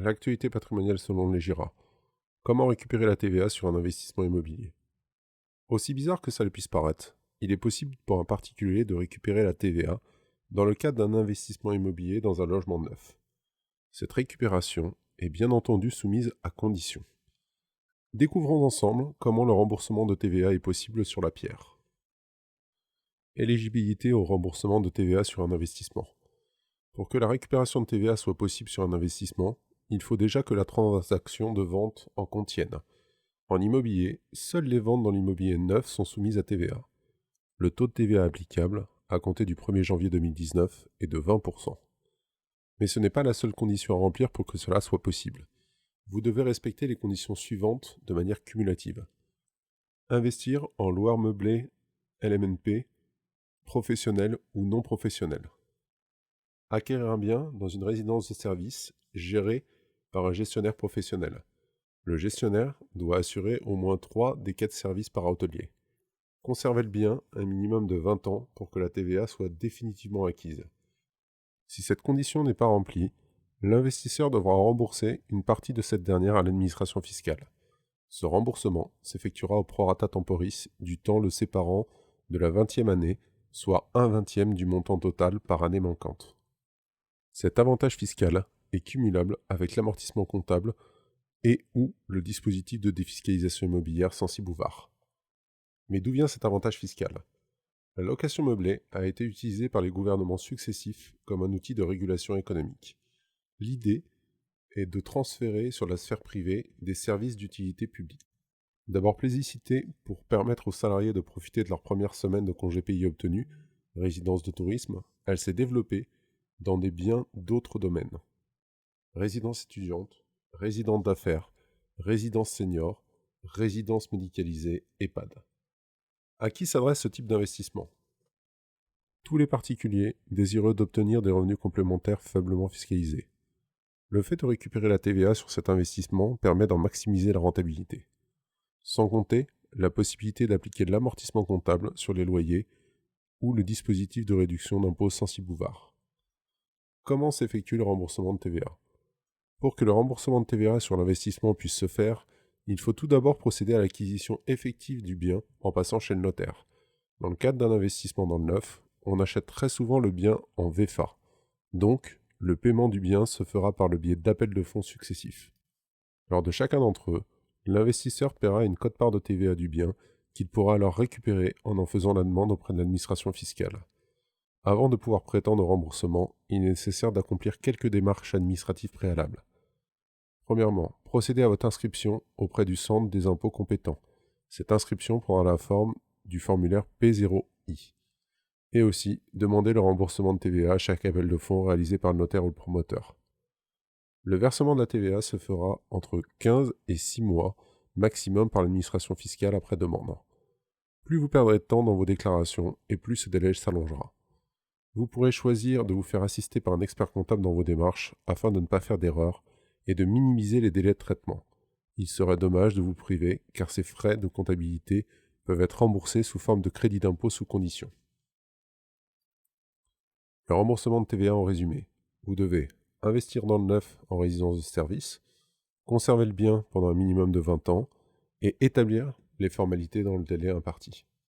l'actualité patrimoniale selon les GIRA. Comment récupérer la TVA sur un investissement immobilier? Aussi bizarre que ça le puisse paraître, il est possible pour un particulier de récupérer la TVA dans le cadre d'un investissement immobilier dans un logement neuf. Cette récupération est bien entendu soumise à conditions. Découvrons ensemble comment le remboursement de TVA est possible sur la pierre. Éligibilité au remboursement de TVA sur un investissement. Pour que la récupération de TVA soit possible sur un investissement, il faut déjà que la transaction de vente en contienne. En immobilier, seules les ventes dans l'immobilier neuf sont soumises à TVA. Le taux de TVA applicable, à compter du 1er janvier 2019, est de 20%. Mais ce n'est pas la seule condition à remplir pour que cela soit possible. Vous devez respecter les conditions suivantes de manière cumulative. Investir en loueur meublé LMNP, professionnel ou non professionnel. Acquérir un bien dans une résidence de service gérée par un gestionnaire professionnel. Le gestionnaire doit assurer au moins 3 des 4 services par hôtelier. Conserver le bien un minimum de 20 ans pour que la TVA soit définitivement acquise. Si cette condition n'est pas remplie, l'investisseur devra rembourser une partie de cette dernière à l'administration fiscale. Ce remboursement s'effectuera au prorata temporis du temps le séparant de la 20e année, soit 1/20 du montant total par année manquante. Cet avantage fiscal est cumulable avec l'amortissement comptable et ou le dispositif de défiscalisation immobilière Censi-Bouvard. Mais d'où vient cet avantage fiscal? La location meublée a été utilisée par les gouvernements successifs comme un outil de régulation économique. L'idée est de transférer sur la sphère privée des services d'utilité publique. D'abord plébiscitée pour permettre aux salariés de profiter de leur première semaine de congés payés obtenus, résidence de tourisme, elle s'est développée dans des biens d'autres domaines. Résidence étudiante, résidence d'affaires, résidence senior, résidence médicalisée, EHPAD. À qui s'adresse ce type d'investissement? Tous les particuliers désireux d'obtenir des revenus complémentaires faiblement fiscalisés. Le fait de récupérer la TVA sur cet investissement permet d'en maximiser la rentabilité. Sans compter la possibilité d'appliquer de l'amortissement comptable sur les loyers ou le dispositif de réduction d'impôt Censi-Bouvard. Comment s'effectue le remboursement de TVA? Pour que le remboursement de TVA sur l'investissement puisse se faire, il faut tout d'abord procéder à l'acquisition effective du bien en passant chez le notaire. Dans le cadre d'un investissement dans le neuf, on achète très souvent le bien en VFA. Donc, le paiement du bien se fera par le biais d'appels de fonds successifs. Lors de chacun d'entre eux, l'investisseur paiera une quote-part de TVA du bien qu'il pourra alors récupérer en faisant la demande auprès de l'administration fiscale. Avant de pouvoir prétendre au remboursement, il est nécessaire d'accomplir quelques démarches administratives préalables. Premièrement, procédez à votre inscription auprès du centre des impôts compétents. Cette inscription prendra la forme du formulaire P0I. Et aussi, demandez le remboursement de TVA à chaque appel de fonds réalisé par le notaire ou le promoteur. Le versement de la TVA se fera entre 15 et 6 mois maximum par l'administration fiscale après demande. Plus vous perdrez de temps dans vos déclarations et plus ce délai s'allongera. Vous pourrez choisir de vous faire assister par un expert comptable dans vos démarches afin de ne pas faire d'erreurs et de minimiser les délais de traitement. Il serait dommage de vous priver car ces frais de comptabilité peuvent être remboursés sous forme de crédit d'impôt sous condition. Le remboursement de TVA en résumé. Vous devez investir dans le neuf en résidence de service, conserver le bien pendant un minimum de 20 ans et établir les formalités dans le délai imparti.